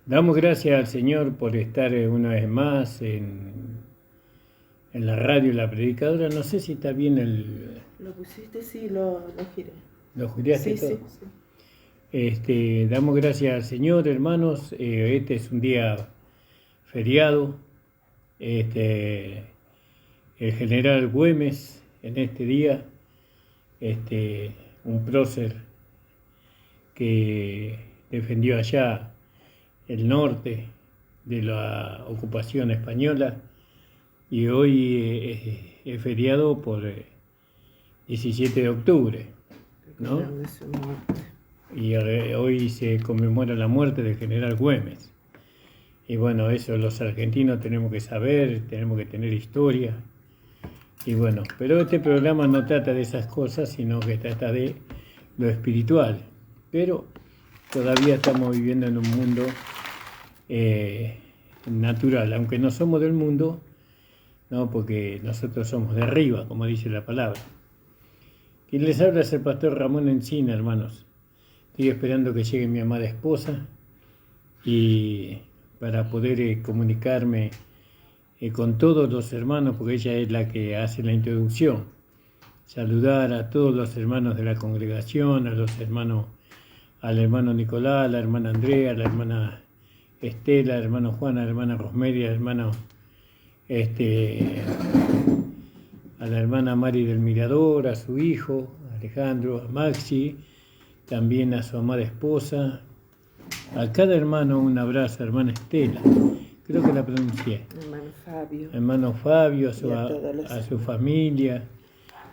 Damos gracias al Señor por estar una vez más en la radio La Predicadora. No sé si está bien ¿Lo pusiste? Sí, lo giré. ¿lo jureaste Sí, todo? sí, sí. Damos gracias al Señor, hermanos. Este es un día feriado. Este, el general Güemes en este día, un prócer que defendió allá el norte de la ocupación española, y hoy es feriado por 17 de octubre, ¿no? Recordando su muerte. Y hoy se conmemora la muerte del general Güemes. Y bueno, eso los argentinos tenemos que saber, tenemos que tener historia. Y bueno, pero este programa no trata de esas cosas, sino que trata de lo espiritual. Pero todavía estamos viviendo en un mundo natural, aunque no somos del mundo, no, porque nosotros somos de arriba, como dice la palabra. Quien les habla es el pastor Ramón Encina, hermanos. Estoy esperando que llegue mi amada esposa y para poder comunicarme con todos los hermanos, porque ella es la que hace la introducción. Saludar a todos los hermanos de la congregación, al hermano Nicolás, a la hermana Andrea, a la hermana Estela, al hermano Juan, a la hermana Rosmeria, al hermano a la hermana Mari del Mirador, a su hijo Alejandro, a Maxi, también a su amada esposa, a cada hermano un abrazo, hermana Estela, creo que la pronuncié, hermano Fabio, a su familia,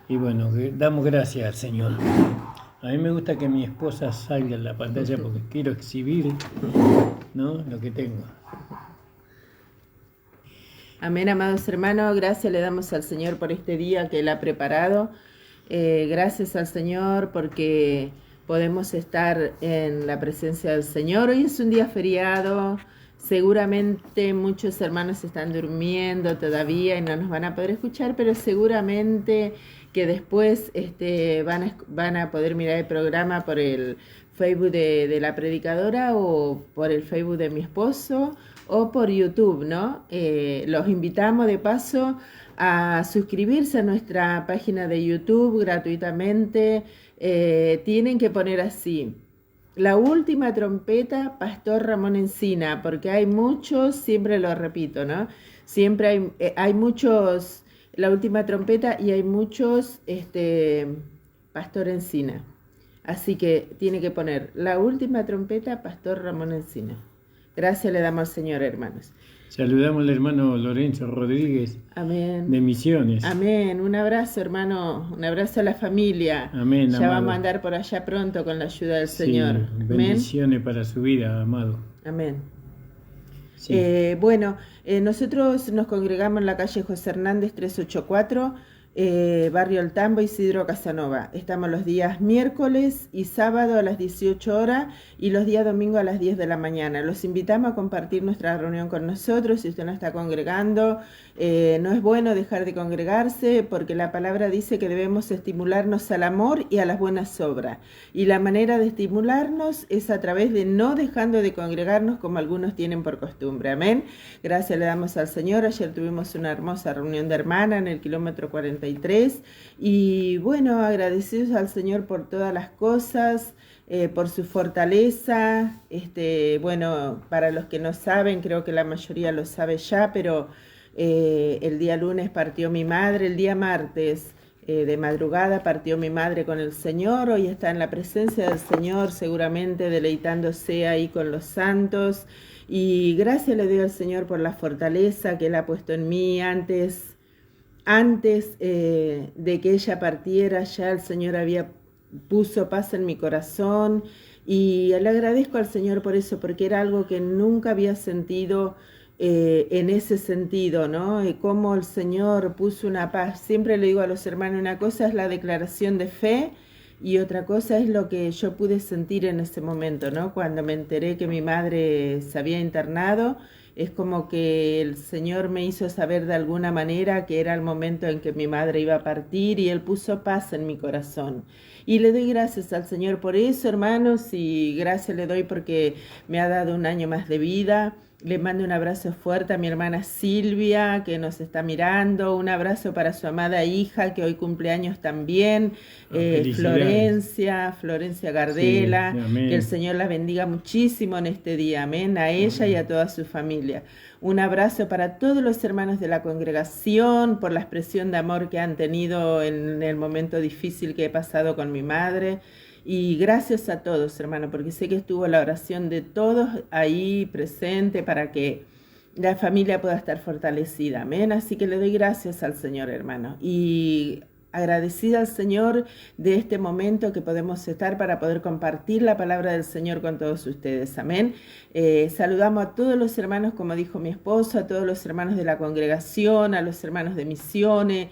y bueno, damos gracias al Señor. A mí me gusta que mi esposa salga en la pantalla porque quiero exhibir, ¿no?, lo que tengo. Amén, amados hermanos, gracias le damos al Señor por este día que Él ha preparado. Gracias al Señor porque podemos estar en la presencia del Señor. Hoy es un día feriado, seguramente muchos hermanos están durmiendo todavía y no nos van a poder escuchar, pero seguramente que después van a poder mirar el programa por el Facebook de la predicadora o por el Facebook de mi esposo o por YouTube, ¿no? Los invitamos de paso a suscribirse a nuestra página de YouTube gratuitamente. Tienen que poner así: La Última Trompeta, Pastor Ramón Encina, porque hay muchos, siempre lo repito, ¿no? Siempre hay muchos, La Última Trompeta, y hay muchos, Pastor Encina. Así que tiene que poner La Última Trompeta, Pastor Ramón Encina. Gracias le damos al Señor, hermanos. Saludamos al hermano Lorenzo Rodríguez. Amén. De Misiones. Amén. Un abrazo, hermano. Un abrazo a la familia. Amén, ya amado. Vamos a andar por allá pronto con la ayuda del Sí, Señor. bendiciones para su vida, amado. Amén. Sí. Nosotros nos congregamos en la calle José Hernández 384, Barrio El Tambo, Isidro Casanova. Estamos los días miércoles y sábado a las 18 horas y los días domingo a las 10 de la mañana. Los invitamos a compartir nuestra reunión con nosotros. Si usted no está congregando, no es bueno dejar de congregarse, porque la palabra dice que debemos estimularnos al amor y a las buenas obras. Y la manera de estimularnos es a través de no dejando de congregarnos como algunos tienen por costumbre. Amén. Gracias le damos al Señor. Ayer tuvimos una hermosa reunión de hermana en el kilómetro 43 y bueno, agradecidos al Señor por todas las cosas, por su fortaleza. Bueno, para los que no saben, creo que la mayoría lo sabe ya, pero el día lunes partió mi madre, el día martes de madrugada partió mi madre con el Señor. Hoy está en la presencia del Señor, seguramente deleitándose ahí con los santos. Y gracias le doy al Señor por la fortaleza que Él ha puesto en mí antes de que ella partiera. Ya el Señor puso paz en mi corazón y le agradezco al Señor por eso, porque era algo que nunca había sentido en ese sentido, ¿no? Cómo el Señor puso una paz. Siempre le digo a los hermanos, una cosa es la declaración de fe y otra cosa es lo que yo pude sentir en ese momento, ¿no? Cuando me enteré que mi madre se había internado, es como que el Señor me hizo saber de alguna manera que era el momento en que mi madre iba a partir y Él puso paz en mi corazón. Y le doy gracias al Señor por eso, hermanos, y gracias le doy porque me ha dado un año más de vida. Le mando un abrazo fuerte a mi hermana Silvia, que nos está mirando. Un abrazo para su amada hija, que hoy cumpleaños también. Florencia Gardela. Sí, amén. Que el Señor la bendiga muchísimo en este día. Amén. A ella y a toda su familia. Un abrazo para todos los hermanos de la congregación, por la expresión de amor que han tenido en el momento difícil que he pasado con mi madre. Y gracias a todos, hermano, porque sé que estuvo la oración de todos ahí presente para que la familia pueda estar fortalecida. Amén. Así que le doy gracias al Señor, hermano. Y agradecida al Señor de este momento que podemos estar para poder compartir la palabra del Señor con todos ustedes. Amén. Saludamos a todos los hermanos, como dijo mi esposo, a todos los hermanos de la congregación, a los hermanos de misiones.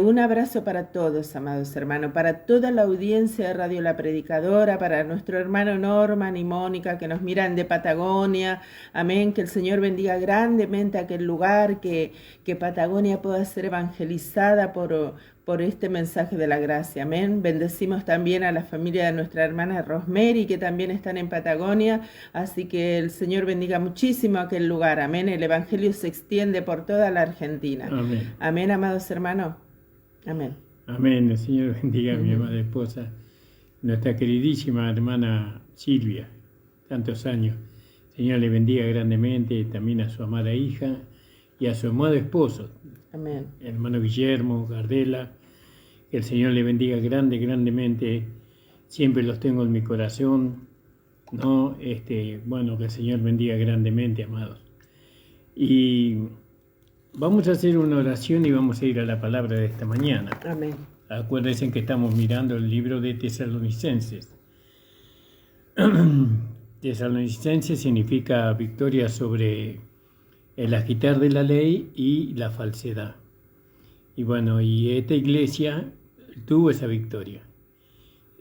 Un abrazo para todos, amados hermanos, para toda la audiencia de Radio La Predicadora, para nuestro hermano Norman y Mónica que nos miran de Patagonia. Amén, que el Señor bendiga grandemente aquel lugar, que Patagonia pueda ser evangelizada por este mensaje de la gracia. Amén. Bendecimos también a la familia de nuestra hermana Rosemary, que también están en Patagonia. Así que el Señor bendiga muchísimo aquel lugar. Amén. El evangelio se extiende por toda la Argentina. Amén. Amén, amados hermanos. Amén. Amén. El Señor bendiga a mi amada esposa, nuestra queridísima hermana Silvia, tantos años. El Señor le bendiga grandemente, también a su amada hija y a su amado esposo. Amén. Hermano Guillermo Gardela, que el Señor le bendiga grandemente. Siempre los tengo en mi corazón, ¿no? Bueno, que el Señor bendiga grandemente, amados. Y vamos a hacer una oración y vamos a ir a la palabra de esta mañana. Amén. Acuérdense que estamos mirando el libro de Tesalonicenses. Tesalonicenses significa victoria sobre el agitar de la ley y la falsedad. Y bueno, y esta iglesia tuvo esa victoria,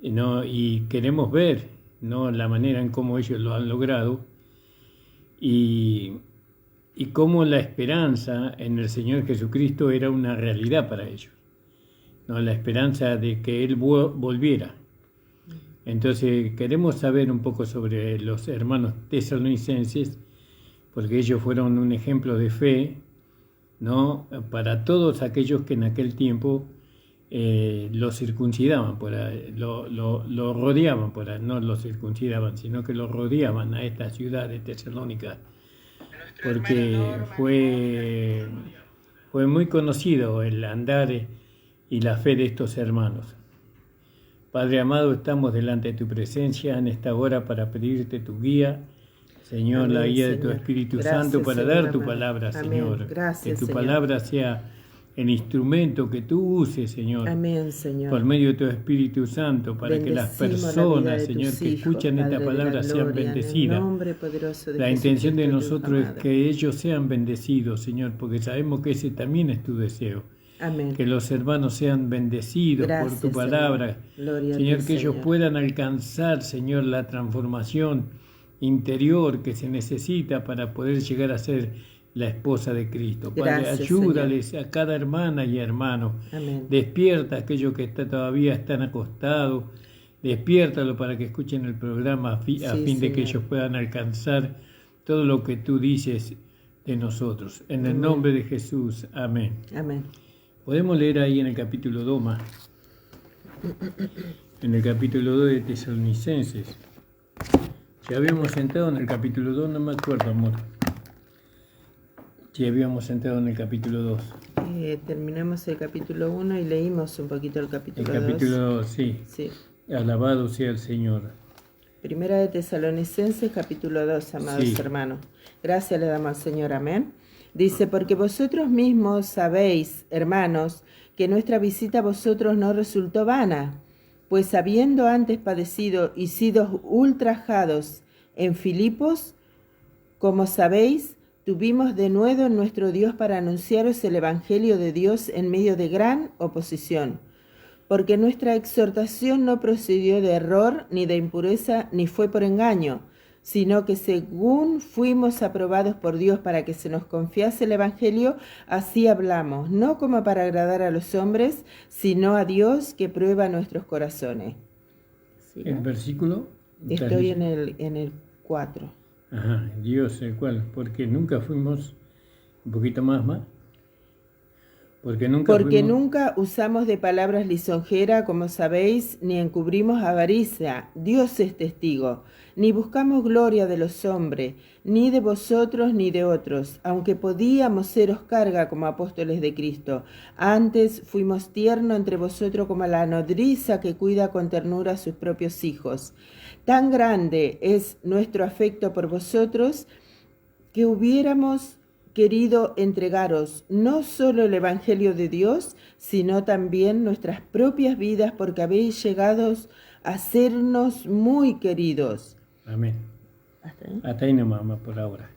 ¿no? Y queremos ver, ¿no?, la manera en cómo ellos lo han logrado y cómo la esperanza en el Señor Jesucristo era una realidad para ellos, ¿no? La esperanza de que Él volviera. Entonces queremos saber un poco sobre los hermanos tesalonicenses, porque ellos fueron un ejemplo de fe, ¿no?, para todos aquellos que en aquel tiempo lo circuncidaban, lo rodeaban, no lo circuncidaban, sino que lo rodeaban a esta ciudad de Tesalónica, porque fue muy conocido el andar y la fe de estos hermanos. Padre amado, estamos delante de tu presencia en esta hora para pedirte tu guía, Señor, amén, la guía de tu Espíritu gracias, Santo para Señor, dar tu palabra, amén. Señor. Gracias, que tu Señor. Palabra sea el instrumento que tú uses, Señor. Amén, Señor. Por medio de tu Espíritu Santo, para que las personas, Señor, que escuchan esta palabra sean bendecidas. La intención de nosotros es que ellos sean bendecidos, Señor, porque sabemos que ese también es tu deseo. Amén. Que los hermanos sean bendecidos gracias, por tu palabra. Señor, que ellos puedan alcanzar, Señor, la transformación interior que se necesita para poder llegar a ser la esposa de Cristo. Padre, gracias, ayúdales, Señor, a cada hermana y hermano. Amén. Despierta a aquellos que todavía están acostados, despiértalo para que escuchen el programa a fin de que ellos puedan alcanzar todo lo que tú dices de nosotros. En amén. El nombre de Jesús. Amén. Amén. Podemos leer ahí en el capítulo 2 más. En el capítulo 2 de Tesalonicenses. Ya habíamos entrado en el capítulo 2, no me acuerdo, amor. Sí, habíamos entrado en el capítulo 2. Terminamos el capítulo 1 y leímos un poquito el capítulo 2. El capítulo 2, sí. Alabado sea el Señor. Primera de Tesalonicenses, capítulo 2, amados hermanos. Gracias le damos al Señor, amén. Dice, porque vosotros mismos sabéis, hermanos, que nuestra visita a vosotros no resultó vana, pues habiendo antes padecido y sido ultrajados en Filipos, como sabéis, tuvimos de nuevo en nuestro Dios para anunciaros el Evangelio de Dios en medio de gran oposición, porque nuestra exhortación no procedió de error, ni de impureza, ni fue por engaño, sino que según fuimos aprobados por Dios para que se nos confiase el Evangelio, así hablamos, no como para agradar a los hombres, sino a Dios que prueba nuestros corazones. ¿Sí, el no? versículo. Estoy en el 4. Ajá, Dios, el cual, porque nunca fuimos, un poquito más, porque Nunca usamos de palabras lisonjeras, como sabéis, ni encubrimos avaricia. Dios es testigo. Ni buscamos gloria de los hombres, ni de vosotros ni de otros, aunque podíamos seros carga como apóstoles de Cristo. Antes fuimos tiernos entre vosotros como la nodriza que cuida con ternura a sus propios hijos. Tan grande es nuestro afecto por vosotros que hubiéramos querido entregaros no solo el Evangelio de Dios, sino también nuestras propias vidas, porque habéis llegado a sernos muy queridos. Amén. ¿Hasta ahí? Hasta ahí nomás, más por ahora.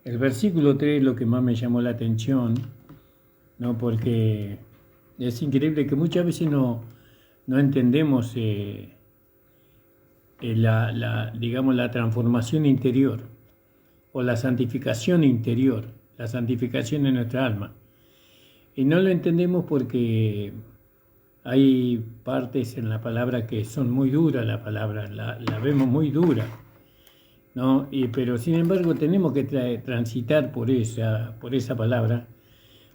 El versículo 3 es lo que más me llamó la atención, ¿no? Porque es increíble que muchas veces no entendemos digamos, la transformación interior o la santificación interior, la santificación de nuestra alma. Y no lo entendemos porque hay partes en la palabra que son muy duras, la palabra, la vemos muy dura, ¿no? Pero sin embargo tenemos que transitar por esa palabra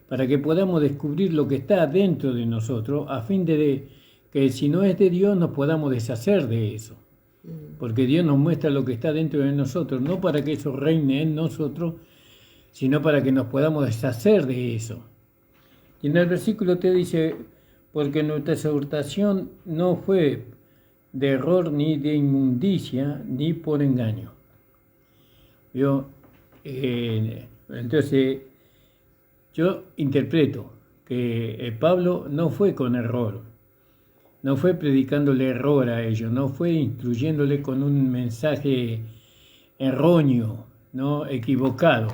para que podamos descubrir lo que está dentro de nosotros, a fin de que si no es de Dios nos podamos deshacer de eso. Porque Dios nos muestra lo que está dentro de nosotros, no para que eso reine en nosotros, sino para que nos podamos deshacer de eso. Y en el versículo te dice, porque nuestra exhortación no fue de error, ni de inmundicia, ni por engaño. Entonces, yo interpreto que Pablo no fue con error, no fue predicándole error a ellos, no fue instruyéndole con un mensaje erróneo, no equivocado,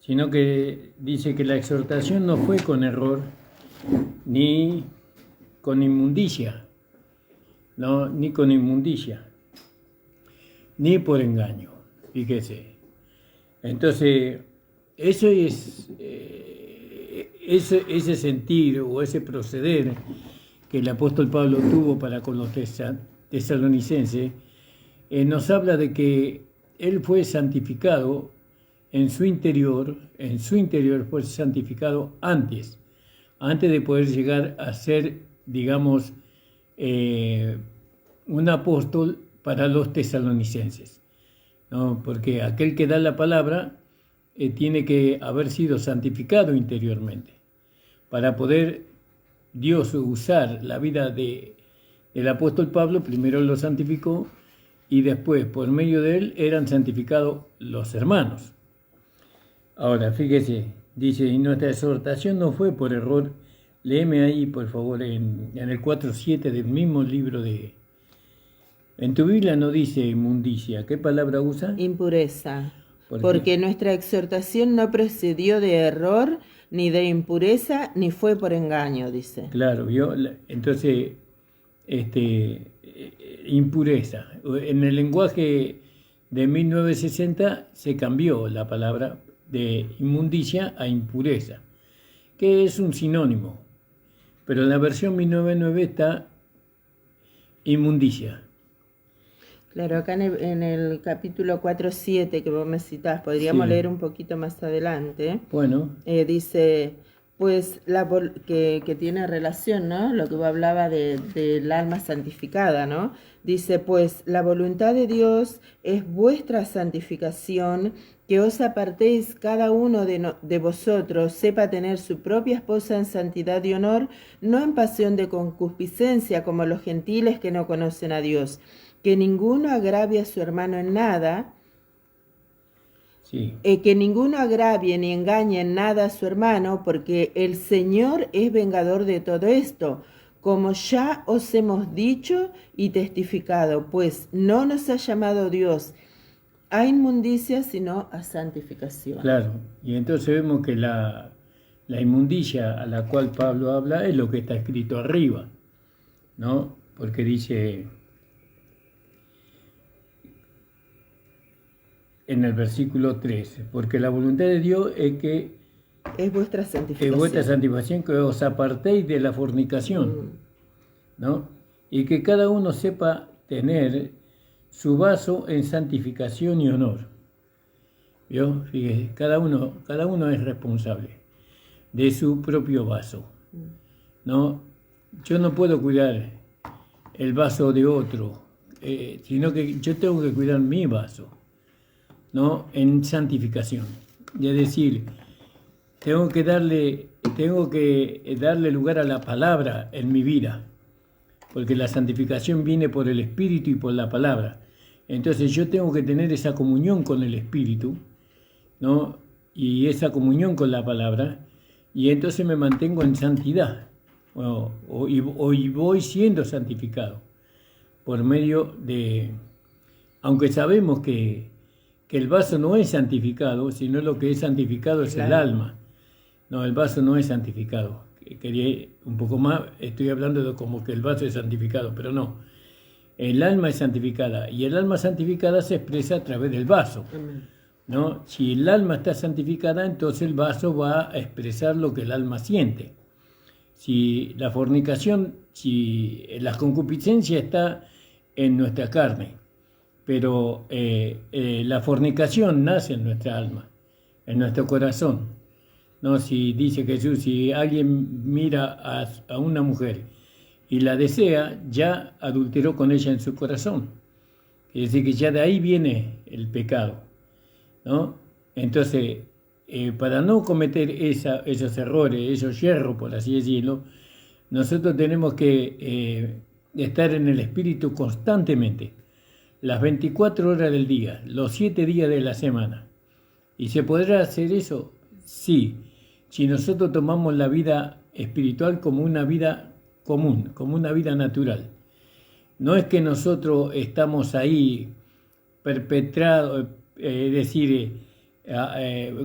sino que dice que la exhortación no fue con error ni con inmundicia, no, ni con inmundicia, ni por engaño, fíjese. Entonces, eso es ese sentir o ese proceder que el apóstol Pablo tuvo para con los tesalonicenses, nos habla de que él fue santificado en su interior fue santificado antes de poder llegar a ser, digamos, un apóstol para los tesalonicenses, ¿no? Porque aquel que da la palabra tiene que haber sido santificado interiormente para poder Dios usar la vida del apóstol Pablo. Primero lo santificó y después, por medio de él, eran santificados los hermanos. Ahora, fíjese, dice, y nuestra exhortación no fue por error. Léeme ahí, por favor, en el 4:7 del mismo libro de... En tu Biblia no dice inmundicia, ¿qué palabra usa? Impureza. Porque nuestra exhortación no procedió de error, ni de impureza, ni fue por engaño, dice. Claro, entonces, impureza. En el lenguaje de 1960 se cambió la palabra de inmundicia a impureza, que es un sinónimo, pero en la versión 1909 está inmundicia. Claro, acá en el capítulo 4:7 que vos me citás, podríamos leer un poquito más adelante. Bueno. Dice, pues, que tiene relación, ¿no? Lo que vos hablaba del alma santificada, ¿no? Dice, pues, la voluntad de Dios es vuestra santificación, que os apartéis cada uno de vosotros, sepa tener su propia esposa en santidad y honor, no en pasión de concupiscencia, como los gentiles que no conocen a Dios. Que ninguno agravie a su hermano en nada, que ninguno agravie ni engañe en nada a su hermano, porque el Señor es vengador de todo esto, como ya os hemos dicho y testificado, pues no nos ha llamado Dios a inmundicia, sino a santificación. Claro, y entonces vemos que la inmundicia a la cual Pablo habla es lo que está escrito arriba, ¿no? Porque dice... en el versículo 13, porque la voluntad de Dios es que es vuestra santificación, que os apartéis de la fornicación, ¿no? Y que cada uno sepa tener su vaso en santificación y honor. ¿Vio? Fíjese, cada uno es responsable de su propio vaso, ¿no? Yo no puedo cuidar el vaso de otro, sino que yo tengo que cuidar mi vaso, ¿no? En santificación. Es decir, tengo que darle lugar a la palabra en mi vida, porque la santificación viene por el Espíritu y por la palabra. Entonces yo tengo que tener esa comunión con el Espíritu, ¿no? Y esa comunión con la palabra, y entonces me mantengo en santidad, y voy siendo santificado por medio de, aunque sabemos que el vaso no es santificado, sino lo que es santificado es el alma. No, el vaso no es santificado. Quería un poco más, estoy hablando de como que el vaso es santificado, pero no. El alma es santificada, y el alma santificada se expresa a través del vaso, ¿no? Si el alma está santificada, entonces el vaso va a expresar lo que el alma siente. Si la fornicación, si la concupiscencia está en nuestra carne, pero la fornicación nace en nuestra alma, en nuestro corazón. No, si dice Jesús, si alguien mira a una mujer y la desea, ya adulteró con ella en su corazón. Es decir, que ya de ahí viene el pecado, ¿no? Entonces, para no cometer esos errores, esos yerros, por así decirlo, nosotros tenemos que estar en el Espíritu constantemente, las 24 horas del día, los 7 días de la semana. ¿Y se podrá hacer eso? Sí, si nosotros tomamos la vida espiritual como una vida común, como una vida natural. No es que nosotros estamos ahí perpetrados, es decir,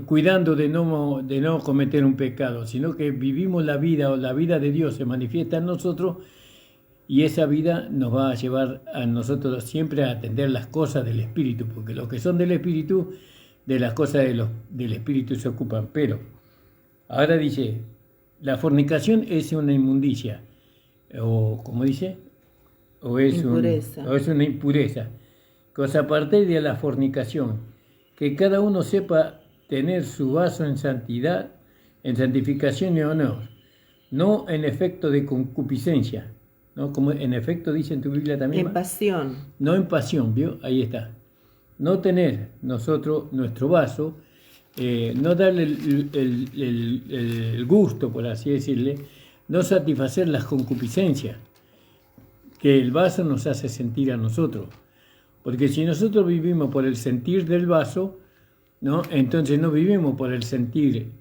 cuidando de no cometer un pecado, sino que vivimos la vida, o la vida de Dios se manifiesta en nosotros, y esa vida nos va a llevar a nosotros siempre a atender las cosas del Espíritu, porque los que son del Espíritu, de las cosas del Espíritu se ocupan. Pero ahora dice, la fornicación es una inmundicia, o ¿cómo dice? O es una impureza. Que os apartéis de la fornicación, que cada uno sepa tener su vaso en santidad, en santificación y honor, no en efecto de concupiscencia, ¿no? Como en efecto dice en tu Biblia también. En pasión. No en pasión, ¿vio? Ahí está. No tener nosotros nuestro vaso, no darle el gusto, por así decirle, no satisfacer las concupiscencias que el vaso nos hace sentir a nosotros. Porque si nosotros vivimos por el sentir del vaso, ¿no? Entonces no vivimos por el sentir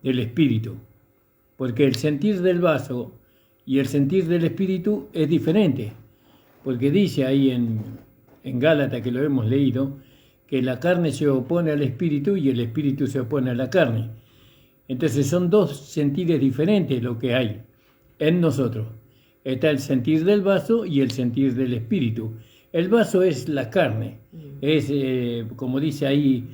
del Espíritu. Porque el sentir del vaso y el sentir del Espíritu es diferente. Porque dice ahí en Gálatas, que lo hemos leído, que la carne se opone al Espíritu y el Espíritu se opone a la carne. Entonces son dos sentires diferentes lo que hay en nosotros. Está el sentir del vaso y el sentir del Espíritu. El vaso es la carne, es como dice ahí,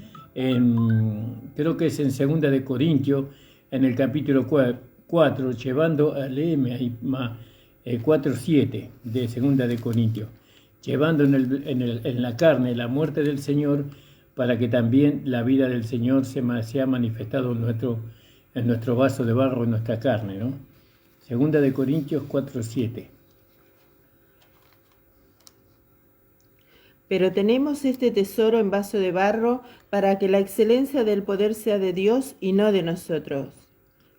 creo que es en 2 de Corintios, en el capítulo 4, llevando, léeme ahí, 4:7 de 2 de Corintios, llevando en la carne la muerte del Señor, para que también la vida del Señor sea manifestado en nuestro vaso de barro, en nuestra carne, ¿no? 2 de Corintios 4:7. Pero tenemos este tesoro en vaso de barro, para que la excelencia del poder sea de Dios y no de nosotros.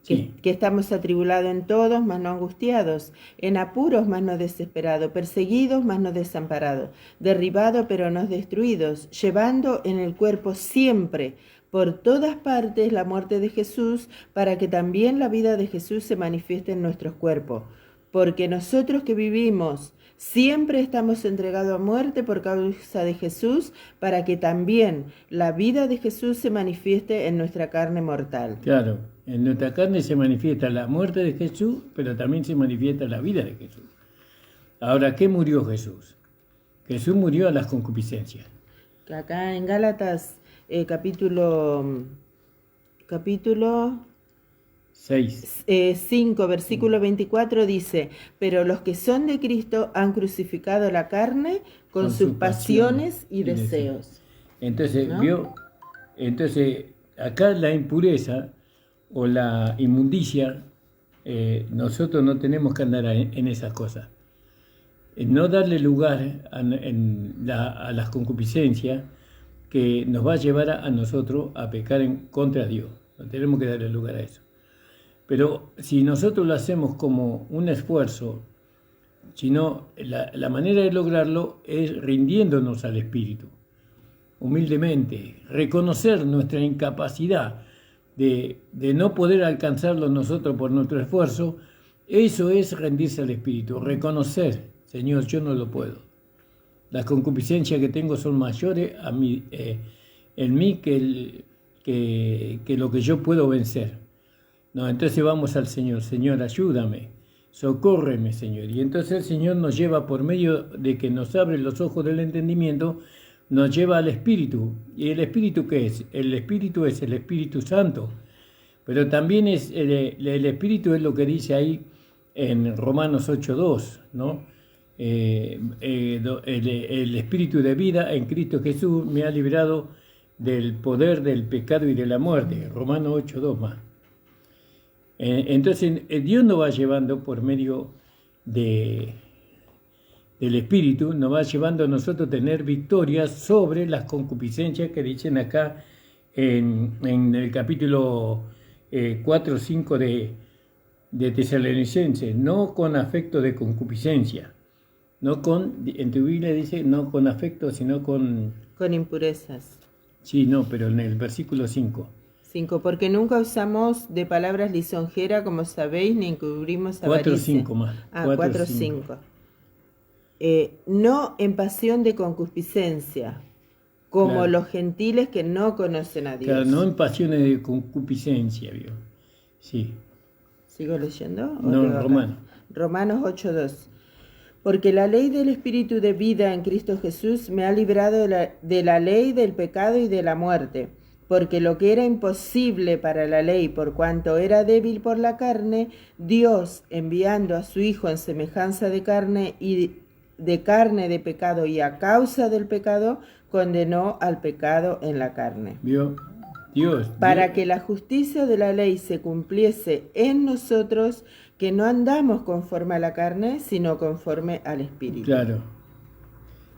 Sí. Que estamos atribulados en todos, mas no angustiados, en apuros, mas no desesperados, perseguidos, mas no desamparados, derribados, pero no destruidos, llevando en el cuerpo siempre, por todas partes, la muerte de Jesús, para que también la vida de Jesús se manifieste en nuestros cuerpos. Porque nosotros que vivimos siempre estamos entregados a muerte por causa de Jesús, para que también la vida de Jesús se manifieste en nuestra carne mortal. Claro, en nuestra carne se manifiesta la muerte de Jesús, pero también se manifiesta la vida de Jesús. Ahora, ¿qué murió Jesús? Jesús murió a las concupiscencias. Acá en Gálatas capítulo 6. 5, versículo 24 dice, pero los que son de Cristo han crucificado la carne con sus pasiones y deseos. Entonces, ¿no? ¿vio? Entonces, acá la impureza o la inmundicia, nosotros no tenemos que andar en esas cosas. No darle lugar a las concupiscencias que nos va a llevar a nosotros a pecar contra Dios. No tenemos que darle lugar a eso. Pero si nosotros lo hacemos como un esfuerzo, sino la manera de lograrlo es rindiéndonos al Espíritu, humildemente, reconocer nuestra incapacidad de no poder alcanzarlo nosotros por nuestro esfuerzo. Eso es rendirse al Espíritu, reconocer, Señor, yo no lo puedo. Las concupiscencias que tengo son mayores en mí que lo que yo puedo vencer. No, entonces vamos al Señor. Señor, ayúdame, socórreme, Señor. Y entonces el Señor nos lleva, por medio de que nos abre los ojos del entendimiento, nos lleva al Espíritu. ¿Y el Espíritu qué es? El Espíritu es el Espíritu Santo. Pero también es el Espíritu es lo que dice ahí en Romanos 8:2, ¿no? El Espíritu de vida en Cristo Jesús me ha librado del poder del pecado y de la muerte. Romanos 8:2 más. Entonces Dios nos va llevando por medio del Espíritu, nos va llevando a nosotros a tener victorias sobre las concupiscencias que dicen acá en el capítulo 4 o 5 de Tesalonicenses, no con afecto de concupiscencia, en tu Biblia dice no con afecto, sino con impurezas. Sí, no, pero en el versículo 5. 5, porque nunca usamos de palabras lisonjeras, como sabéis, ni encubrimos avaricia. 4 o 5 más. 4 o 5. No en pasión de concupiscencia, como claro, los gentiles que no conocen a Dios. Claro, no en pasiones de concupiscencia, ¿vio? Sí. ¿Sigo leyendo? No, Romanos 8:2. Porque la ley del Espíritu de vida en Cristo Jesús me ha librado de la ley del pecado y de la muerte. Porque lo que era imposible para la ley, por cuanto era débil por la carne, Dios, enviando a su Hijo en semejanza de carne de pecado y a causa del pecado, condenó al pecado en la carne. ¿Vio? Para que la justicia de la ley se cumpliese en nosotros, que no andamos conforme a la carne, sino conforme al Espíritu. Claro.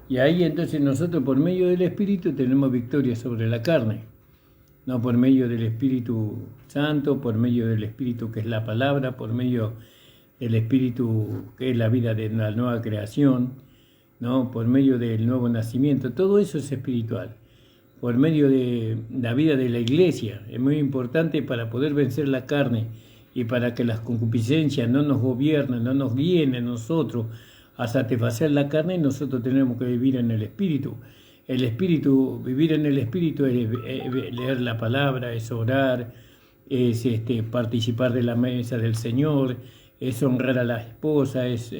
Y ahí entonces nosotros por medio del Espíritu tenemos victoria sobre la carne. No por medio del Espíritu Santo, por medio del Espíritu que es la palabra, por medio del Espíritu que es la vida de la nueva creación, ¿no? Por medio del nuevo nacimiento. Todo eso es espiritual. Por medio de la vida de la iglesia. Es muy importante para poder vencer la carne y para que las concupiscencias no nos gobiernen, no nos guíen a nosotros a satisfacer la carne. Nosotros tenemos que vivir en el Espíritu. El Espíritu, vivir en el Espíritu es leer la palabra, es orar, es participar de la mesa del Señor, es honrar a la esposa, es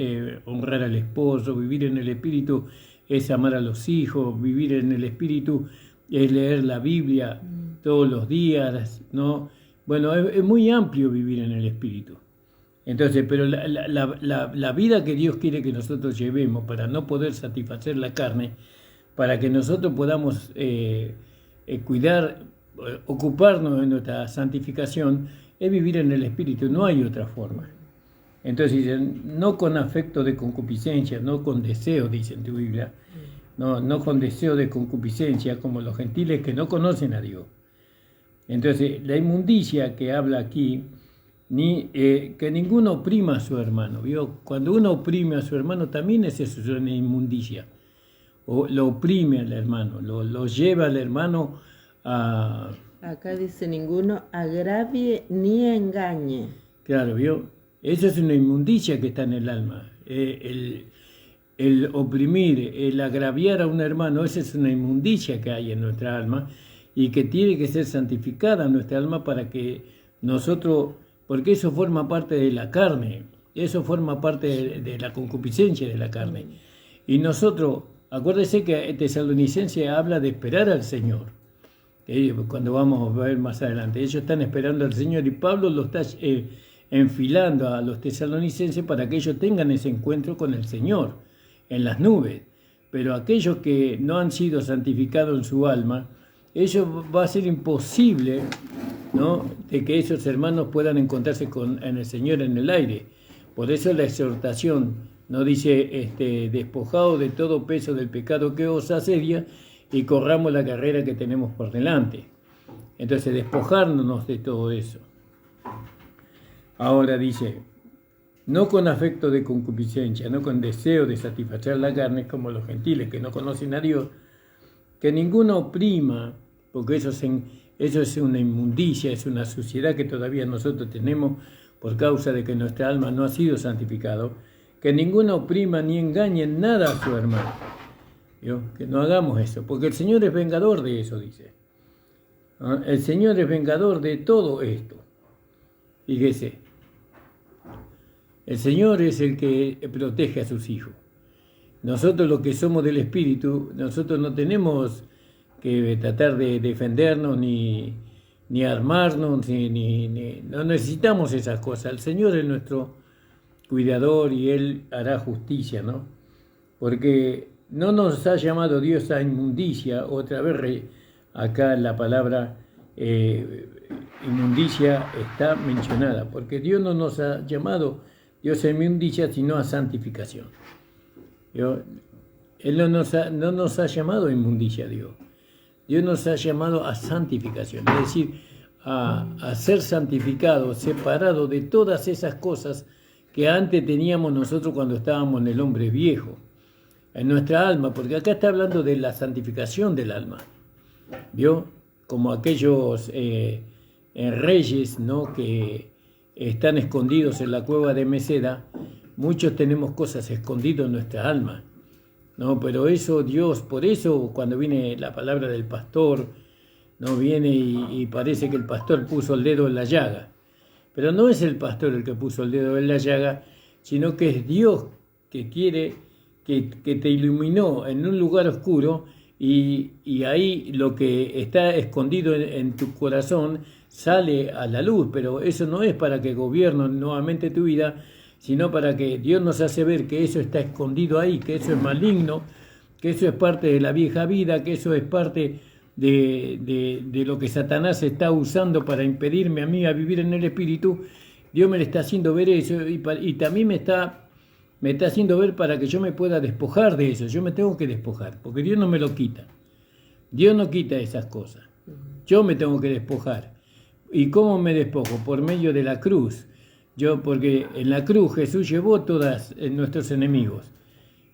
honrar al esposo. Vivir en el Espíritu es amar a los hijos. Vivir en el Espíritu es leer la Biblia todos los días, ¿no? Bueno, es muy amplio vivir en el Espíritu. Entonces, pero la vida que Dios quiere que nosotros llevemos para no poder satisfacer la carne, para que nosotros podamos cuidar, ocuparnos de nuestra santificación, es vivir en el Espíritu, no hay otra forma. Entonces dicen, no con afecto de concupiscencia, no con deseo, dice en tu Biblia, no con deseo de concupiscencia, como los gentiles que no conocen a Dios. Entonces, la inmundicia que habla aquí, que ninguno oprima a su hermano, ¿vio? Cuando uno oprime a su hermano, también es eso, es una inmundicia. O lo oprime al hermano, lo lleva al hermano a... Acá dice ninguno agravie ni engañe. Claro, ¿vio? Eso es una inmundicia que está en el alma. El oprimir, el agraviar a un hermano, esa es una inmundicia que hay en nuestra alma y que tiene que ser santificada en nuestra alma para que nosotros, porque eso forma parte de la carne, eso forma parte de la concupiscencia de la carne. Y nosotros, acuérdese que Tesalonicense habla de esperar al Señor. cuando vamos a ver más adelante. Ellos están esperando al Señor y Pablo lo está enfilando a los tesalonicenses para que ellos tengan ese encuentro con el Señor en las nubes. Pero aquellos que no han sido santificados en su alma, ello va a ser imposible, ¿no?, de que esos hermanos puedan encontrarse en el Señor en el aire. Por eso la exhortación no dice, despojado de todo peso del pecado que os asedia y corramos la carrera que tenemos por delante. Entonces, despojarnos de todo eso. Ahora dice, no con afecto de concupiscencia, no con deseo de satisfacer la carne, como los gentiles que no conocen a Dios, que ninguno oprima, porque eso es una inmundicia, es una suciedad que todavía nosotros tenemos por causa de que nuestra alma no ha sido santificado, que ninguno oprima ni engañe en nada a su hermano. ¿Vio? Que no hagamos eso, porque el Señor es vengador de eso, dice. ¿Ah? El Señor es vengador de todo esto. Fíjese, el Señor es el que protege a sus hijos. Nosotros los que somos del Espíritu, nosotros no tenemos que tratar de defendernos ni armarnos, no necesitamos esas cosas. El Señor es nuestro cuidador y Él hará justicia, ¿no? Porque no nos ha llamado Dios a inmundicia. Otra vez acá la palabra inmundicia está mencionada, porque Dios no nos ha llamado Dios a inmundicia, sino a santificación. Él no nos ha llamado a inmundicia, Dios. Dios nos ha llamado a santificación, es decir, a ser santificados, separados de todas esas cosas que antes teníamos nosotros cuando estábamos en el hombre viejo, en nuestra alma, porque acá está hablando de la santificación del alma, ¿vio? Como aquellos reyes, ¿no?, que están escondidos en la cueva de Meseda. Muchos tenemos cosas escondidas en nuestra alma, ¿no? Pero eso Dios, por eso cuando viene la palabra del pastor, no viene y parece que el pastor puso el dedo en la llaga. Pero no es el pastor el que puso el dedo en la llaga, sino que es Dios que quiere que te iluminó en un lugar oscuro y ahí lo que está escondido en tu corazón sale a la luz. Pero eso no es para que gobierne nuevamente tu vida, sino para que Dios nos hace ver que eso está escondido ahí, que eso es maligno, que eso es parte de la vieja vida, que eso es parte de lo que Satanás está usando para impedirme a mí a vivir en el Espíritu. Dios me le está haciendo ver eso y también me está haciendo ver para que yo me pueda despojar de eso. Yo me tengo que despojar, porque Dios no me lo quita. Dios no quita esas cosas. Yo me tengo que despojar. ¿Y cómo me despojo? Por medio de la cruz. Porque en la cruz Jesús llevó todos nuestros enemigos.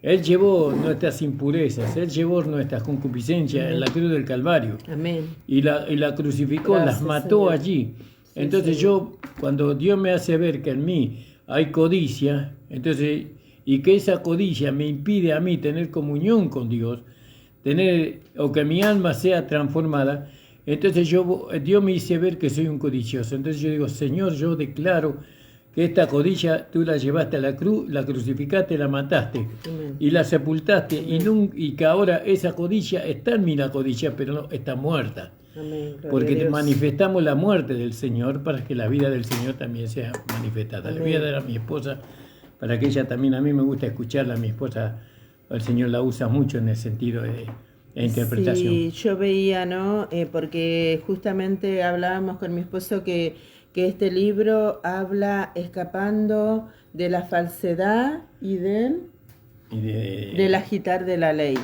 Él llevó nuestras impurezas, Él llevó nuestras concupiscencias. Amén. En la cruz del Calvario. Amén. Y la crucificó, gracias, las mató, Señor. Allí. Sí, entonces Señor. Cuando Dios me hace ver que en mí hay codicia, entonces, y que esa codicia me impide a mí tener comunión con Dios, o que mi alma sea transformada, entonces Dios me hizo ver que soy un codicioso. Entonces yo digo, Señor, yo declaro que esta codicia tú la llevaste a la cruz, la crucificaste, la mataste. Amén. Y la sepultaste. Y que ahora esa codicia está en mí, la codicia, pero no está muerta. Amén. Porque manifestamos la muerte del Señor para que la vida del Señor también sea manifestada. Amén. Le voy a dar a mi esposa para que ella también, a mí me gusta escucharla. Mi esposa, el Señor la usa mucho en el sentido de interpretación. Sí, yo veía, ¿no? Porque justamente hablábamos con mi esposo que este libro habla escapando de la falsedad y del agitar de la ley,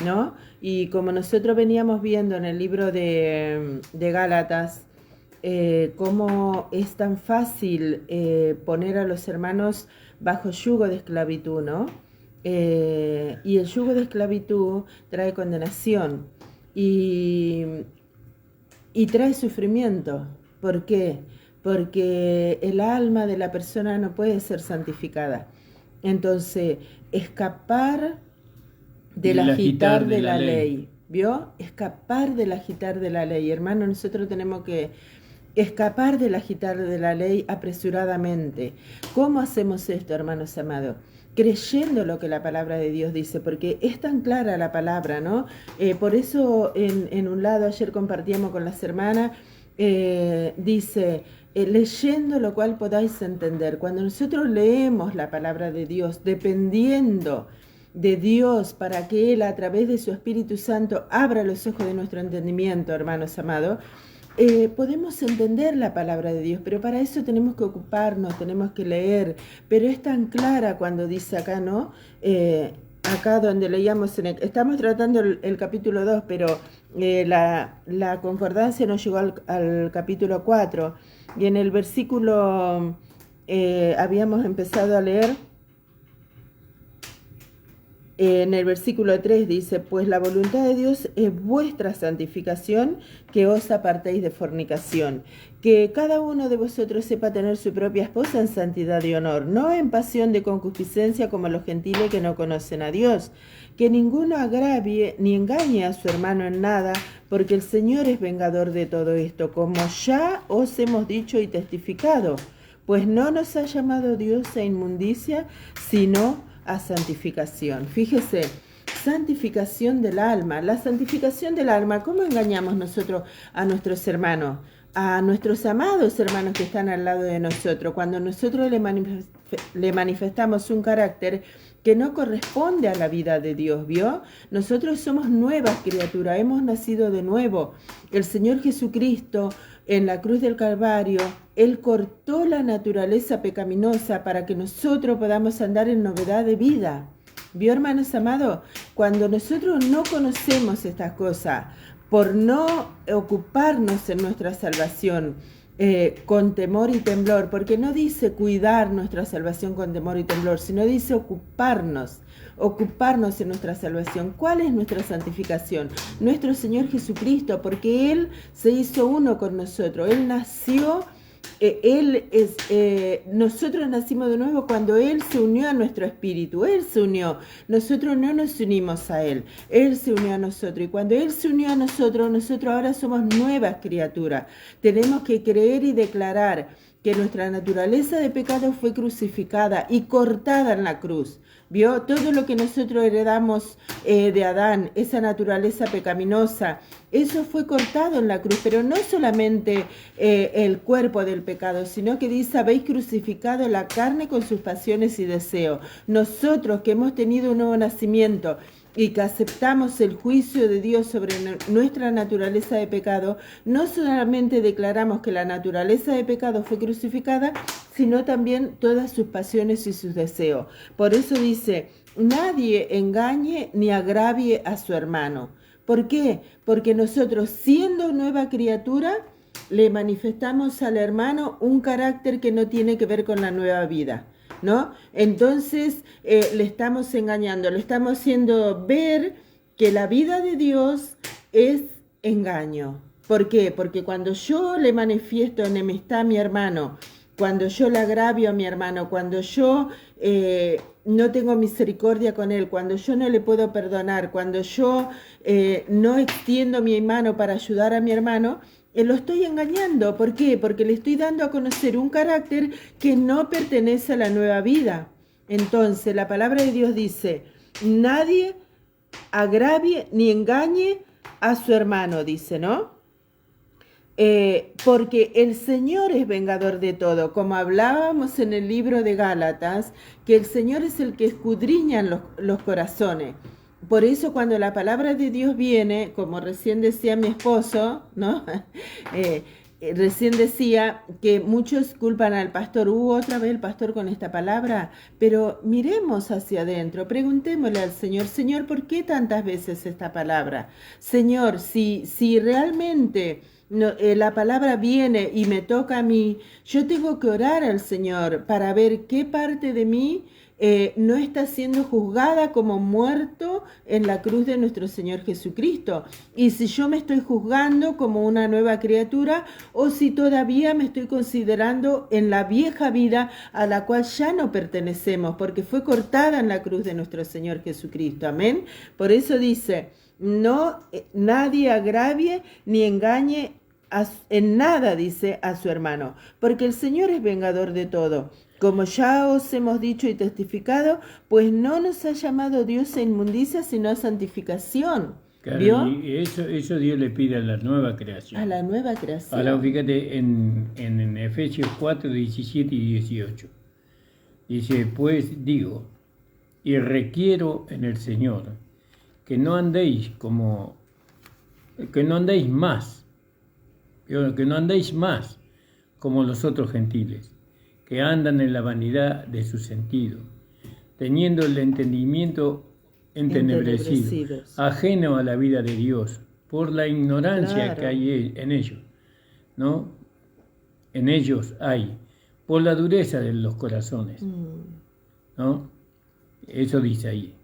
¿no? Y como nosotros veníamos viendo en el libro de Gálatas, cómo es tan fácil poner a los hermanos bajo yugo de esclavitud, ¿no? Y el yugo de esclavitud trae condenación y trae sufrimiento. ¿Por qué? Porque el alma de la persona no puede ser santificada. Entonces, escapar del agitar de la ley. ¿Vio? Escapar del agitar de la ley. Hermano, nosotros tenemos que escapar del agitar de la ley apresuradamente. ¿Cómo hacemos esto, hermanos amados? creyendo lo que la palabra de Dios dice, porque es tan clara la palabra, ¿no? Por eso en un lado ayer compartíamos con las hermanas, dice, leyendo lo cual podáis entender. Cuando nosotros leemos la palabra de Dios, dependiendo de Dios para que Él a través de su Espíritu Santo abra los ojos de nuestro entendimiento, hermanos amados, podemos entender la palabra de Dios, pero para eso tenemos que ocuparnos, tenemos que leer, pero es tan clara cuando dice acá, ¿no? Acá donde leíamos, estamos tratando el capítulo 2, pero la concordancia nos llegó al capítulo 4, y en el versículo habíamos empezado a leer. En el versículo 3 dice, pues la voluntad de Dios es vuestra santificación, que os apartéis de fornicación, que cada uno de vosotros sepa tener su propia esposa en santidad y honor, no en pasión de concupiscencia como los gentiles que no conocen a Dios, que ninguno agravie ni engañe a su hermano en nada, porque el Señor es vengador de todo esto, como ya os hemos dicho y testificado, pues no nos ha llamado Dios a inmundicia, sino a santificación. Fíjese, santificación del alma. La santificación del alma, ¿cómo engañamos nosotros a nuestros hermanos? A nuestros amados hermanos que están al lado de nosotros, cuando nosotros le manifestamos un carácter que no corresponde a la vida de Dios, ¿vio? Nosotros somos nuevas criaturas, hemos nacido de nuevo. El Señor Jesucristo en la cruz del Calvario, Él cortó la naturaleza pecaminosa para que nosotros podamos andar en novedad de vida. ¿Vio, hermanos amados? Cuando nosotros no conocemos estas cosas, por no ocuparnos en nuestra salvación con temor y temblor, porque no dice cuidar nuestra salvación con temor y temblor, sino dice ocuparnos en nuestra salvación. ¿Cuál es nuestra santificación? Nuestro Señor Jesucristo, porque Él se hizo uno con nosotros, Él nació. Nosotros nacimos de nuevo cuando Él se unió a nuestro espíritu, Él se unió, nosotros no nos unimos a Él, Él se unió a nosotros, y cuando Él se unió a nosotros, nosotros ahora somos nuevas criaturas. Tenemos que creer y declarar que nuestra naturaleza de pecado fue crucificada y cortada en la cruz. ¿Vio? Todo lo que nosotros heredamos de Adán, esa naturaleza pecaminosa, eso fue cortado en la cruz, pero no solamente el cuerpo del pecado, sino que dice, habéis crucificado la carne con sus pasiones y deseos. Nosotros que hemos tenido un nuevo nacimiento y que aceptamos el juicio de Dios sobre nuestra naturaleza de pecado, no solamente declaramos que la naturaleza de pecado fue crucificada, sino también todas sus pasiones y sus deseos. Por eso dice, nadie engañe ni agravie a su hermano. ¿Por qué? Porque nosotros, siendo nueva criatura, le manifestamos al hermano un carácter que no tiene que ver con la nueva vida, ¿no? Entonces le estamos engañando, le estamos haciendo ver que la vida de Dios es engaño. ¿Por qué? Porque cuando yo le manifiesto enemistad a mi hermano, cuando yo le agravio a mi hermano, cuando yo no tengo misericordia con él, cuando yo no le puedo perdonar, cuando yo no extiendo mi mano para ayudar a mi hermano, lo estoy engañando. ¿Por qué? Porque le estoy dando a conocer un carácter que no pertenece a la nueva vida. Entonces, la palabra de Dios dice, nadie agravie ni engañe a su hermano, dice, ¿no? Porque el Señor es vengador de todo, como hablábamos en el libro de Gálatas, que el Señor es el que escudriña los corazones. Por eso cuando la palabra de Dios viene, como recién decía mi esposo, ¿no? Recién decía que muchos culpan al pastor, otra vez el pastor con esta palabra, pero miremos hacia adentro, preguntémosle al Señor, Señor, ¿por qué tantas veces esta palabra? Señor, si realmente la palabra viene y me toca a mí, yo tengo que orar al Señor para ver qué parte de mí no está siendo juzgada como muerto en la cruz de nuestro Señor Jesucristo. Y si yo me estoy juzgando como una nueva criatura o si todavía me estoy considerando en la vieja vida a la cual ya no pertenecemos porque fue cortada en la cruz de nuestro Señor Jesucristo. Amén. Por eso dice, nadie agravie ni engañe en nada, dice, a su hermano, porque el Señor es vengador de todo. Como ya os hemos dicho y testificado, pues no nos ha llamado Dios a inmundicia, sino a santificación. Claro, ¿Vio? y eso Dios le pide a la nueva creación. A la nueva creación. Ahora fíjate en Efesios 4, 17 y 18. Dice, pues digo, y requiero en el Señor, que no andéis más, como los otros gentiles, que andan en la vanidad de su sentido, teniendo el entendimiento entenebrecido, ajeno a la vida de Dios, por la ignorancia que hay en ellos, ¿no? En ellos hay, por la dureza de los corazones, ¿no? Eso dice ahí.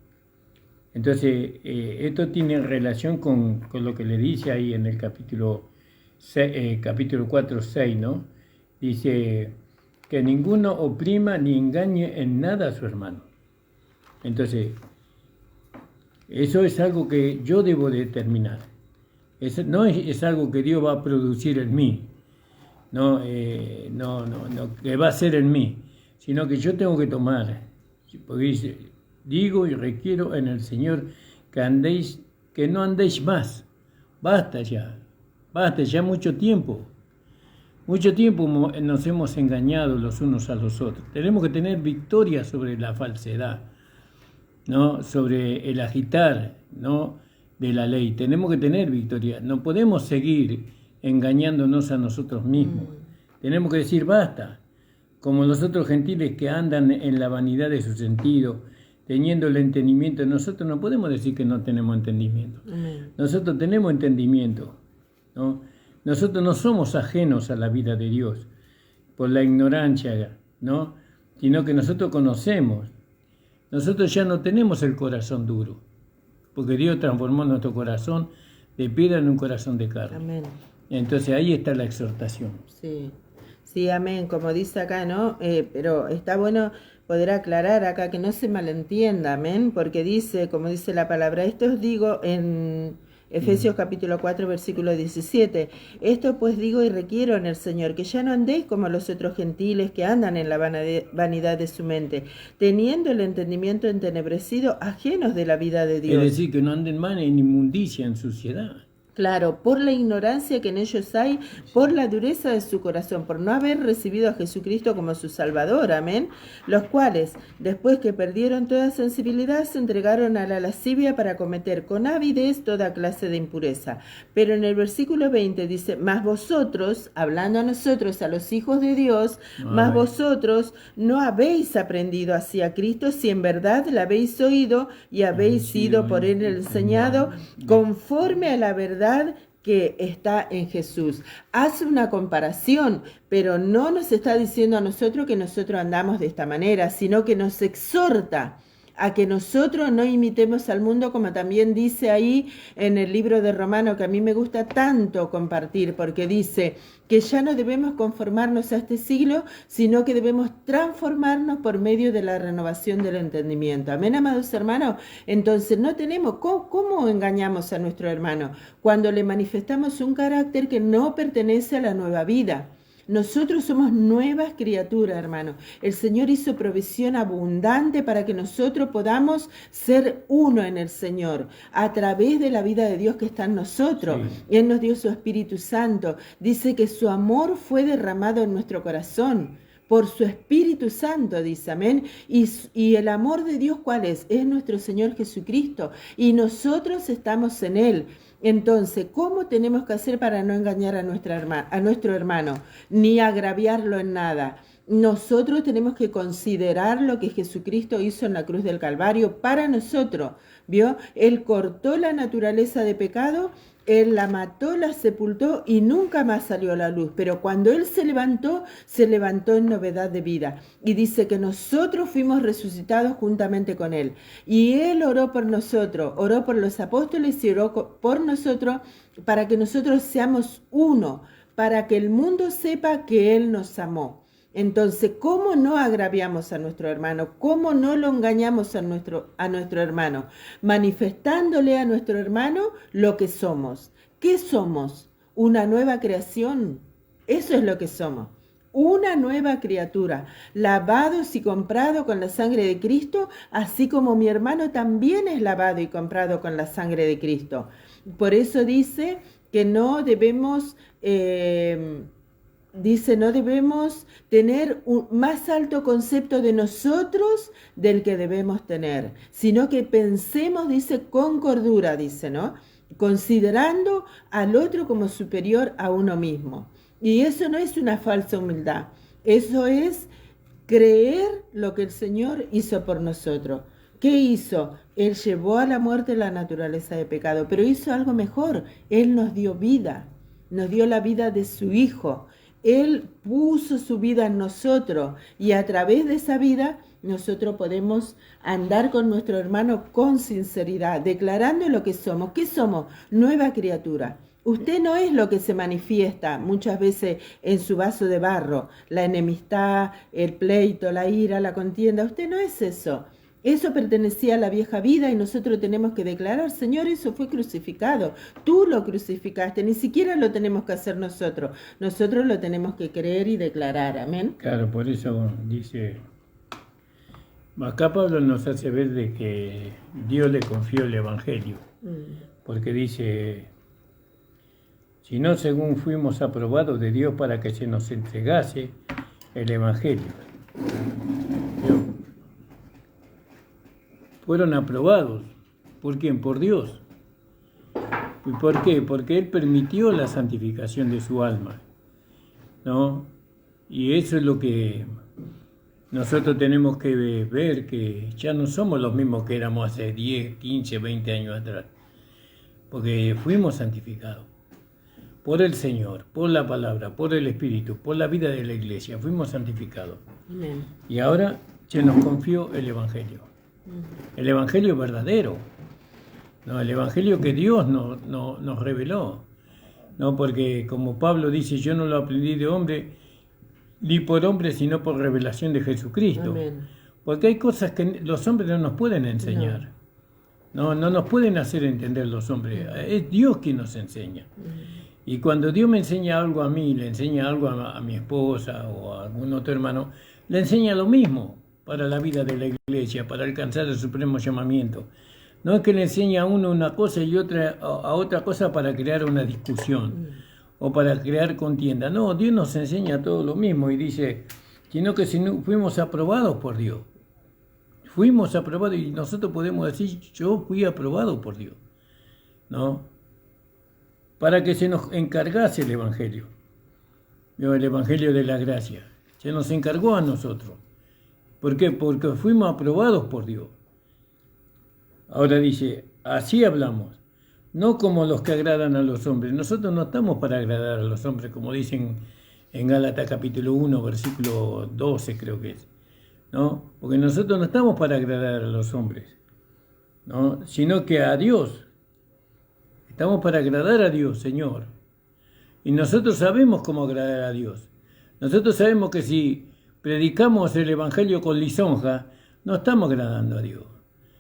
Entonces, esto tiene relación con lo que le dice ahí en el capítulo 4, 6, ¿no? Dice que ninguno oprima ni engañe en nada a su hermano. Entonces, eso es algo que yo debo determinar. No es algo que Dios va a producir en mí, no, que va a ser en mí, sino que yo tengo que tomar, porque dice, digo y requiero en el Señor que no andéis más, basta ya mucho tiempo nos hemos engañado los unos a los otros. Tenemos que tener victoria sobre la falsedad, ¿no? Sobre el agitar, ¿no? De la ley. Tenemos que tener victoria. No podemos seguir engañándonos a nosotros mismos. Tenemos que decir basta. Como los otros gentiles que andan en la vanidad de su sentido, teniendo el entendimiento, nosotros no podemos decir que no tenemos entendimiento. Nosotros tenemos entendimiento, ¿no? Nosotros no somos ajenos a la vida de Dios por la ignorancia, ¿no? Sino que nosotros conocemos. Nosotros ya no tenemos el corazón duro, porque Dios transformó nuestro corazón de piedra en un corazón de carne. Amén. Entonces ahí está la exhortación. Sí, amén, como dice acá, ¿no? Pero está bueno poder aclarar acá que no se malentienda, amén, porque dice, como dice la palabra, esto os digo en Efesios capítulo 4, versículo 17. Esto pues digo y requiero en el Señor, que ya no andéis como los otros gentiles que andan en la vanidad de su mente, teniendo el entendimiento entenebrecido, ajenos de la vida de Dios. Es decir, que no anden mal en inmundicia, en suciedad. Claro, por la ignorancia que en ellos hay, por la dureza de su corazón, por no haber recibido a Jesucristo como su Salvador, amén, los cuales, después que perdieron toda sensibilidad, se entregaron a la lascivia para cometer con avidez toda clase de impureza. Pero en el versículo 20 dice, mas vosotros, hablando a nosotros, a los hijos de Dios, mas vosotros no habéis aprendido así a Cristo, si en verdad la habéis oído y habéis sido por él enseñado, conforme a la verdad que está en Jesús. Hace una comparación, pero no nos está diciendo a nosotros que nosotros andamos de esta manera, sino que nos exhorta a que nosotros no imitemos al mundo, como también dice ahí en el libro de Romanos, que a mí me gusta tanto compartir, porque dice que ya no debemos conformarnos a este siglo, sino que debemos transformarnos por medio de la renovación del entendimiento. Amén, amados hermanos. Entonces no tenemos, ¿cómo engañamos a nuestro hermano? Cuando le manifestamos un carácter que no pertenece a la nueva vida. Nosotros somos nuevas criaturas, hermano. El Señor hizo provisión abundante para que nosotros podamos ser uno en el Señor, a través de la vida de Dios que está en nosotros. Sí. Él nos dio su Espíritu Santo. Dice que su amor fue derramado en nuestro corazón por su Espíritu Santo, dice, amén. Y el amor de Dios, ¿cuál es? Es nuestro Señor Jesucristo. Y nosotros estamos en Él. Entonces, ¿cómo tenemos que hacer para no engañar a nuestro hermano, ni agraviarlo en nada? Nosotros tenemos que considerar lo que Jesucristo hizo en la cruz del Calvario para nosotros, ¿vio? Él cortó la naturaleza de pecado, Él la mató, la sepultó y nunca más salió a la luz. Pero cuando Él se levantó en novedad de vida. Y dice que nosotros fuimos resucitados juntamente con Él. Y Él oró por nosotros, oró por los apóstoles y oró por nosotros para que nosotros seamos uno, para que el mundo sepa que Él nos amó. Entonces, ¿cómo no agraviamos a nuestro hermano? ¿Cómo no lo engañamos a nuestro hermano? Manifestándole a nuestro hermano lo que somos. ¿Qué somos? Una nueva creación. Eso es lo que somos. una nueva criatura, lavados y comprado con la sangre de Cristo, así como mi hermano también es lavado y comprado con la sangre de Cristo. Por eso dice que no debemos, no debemos tener un más alto concepto de nosotros del que debemos tener, sino que pensemos, dice, con cordura, dice, ¿no? Considerando al otro como superior a uno mismo. Y eso no es una falsa humildad, eso es creer lo que el Señor hizo por nosotros. ¿Qué hizo? Él llevó a la muerte la naturaleza de pecado, pero hizo algo mejor. Él nos dio vida, nos dio la vida de su Hijo. Él puso su vida en nosotros y a través de esa vida nosotros podemos andar con nuestro hermano con sinceridad, declarando lo que somos. ¿Qué somos? Nueva criatura. Usted no es lo que se manifiesta muchas veces en su vaso de barro, la enemistad, el pleito, la ira, la contienda. Usted no es eso. Eso pertenecía a la vieja vida y nosotros tenemos que declarar, Señor, eso fue crucificado. Tú lo crucificaste, ni siquiera lo tenemos que hacer nosotros. Nosotros lo tenemos que creer y declarar. Amén. Claro, por eso dice, acá Pablo nos hace ver de que Dios le confió el Evangelio, porque dice, si no, según fuimos aprobados de Dios para que se nos entregase el Evangelio. Fueron aprobados. ¿Por quién? Por Dios. ¿Y por qué? Porque Él permitió la santificación de su alma, ¿no? Y eso es lo que nosotros tenemos que ver, que ya no somos los mismos que éramos hace 10, 15, 20 años atrás, porque fuimos santificados por el Señor, por la palabra, por el Espíritu, por la vida de la iglesia, fuimos santificados. Amén. Y ahora se nos confió el Evangelio. El Evangelio verdadero, ¿no? El Evangelio que Dios nos reveló, ¿no? Porque como Pablo dice, yo no lo aprendí de hombre, ni por hombre, sino por revelación de Jesucristo. Amén. Porque hay cosas que los hombres no nos pueden enseñar. No nos pueden hacer entender los hombres. Es Dios quien nos enseña. Y cuando Dios me enseña algo a mí, le enseña algo a mi esposa o a algún otro hermano, le enseña lo mismo para la vida de la iglesia, para alcanzar el supremo llamamiento. No es que le enseña a uno una cosa y a otra cosa para crear una discusión o para crear contienda. No, Dios nos enseña todo lo mismo y dice, sino que si no, fuimos aprobados por Dios. Fuimos aprobados y nosotros podemos decir, yo fui aprobado por Dios, ¿no? Para que se nos encargase el Evangelio, el Evangelio de la gracia. Se nos encargó a nosotros. ¿Por qué? Porque fuimos aprobados por Dios. Ahora dice, así hablamos, no como los que agradan a los hombres. Nosotros no estamos para agradar a los hombres, como dicen en Gálatas capítulo 1, versículo 12 creo que es, ¿no? Porque nosotros no estamos para agradar a los hombres, ¿no? Sino que a Dios. Estamos para agradar a Dios, Señor. Y nosotros sabemos cómo agradar a Dios. Nosotros sabemos que si predicamos el Evangelio con lisonja, no estamos agradando a Dios.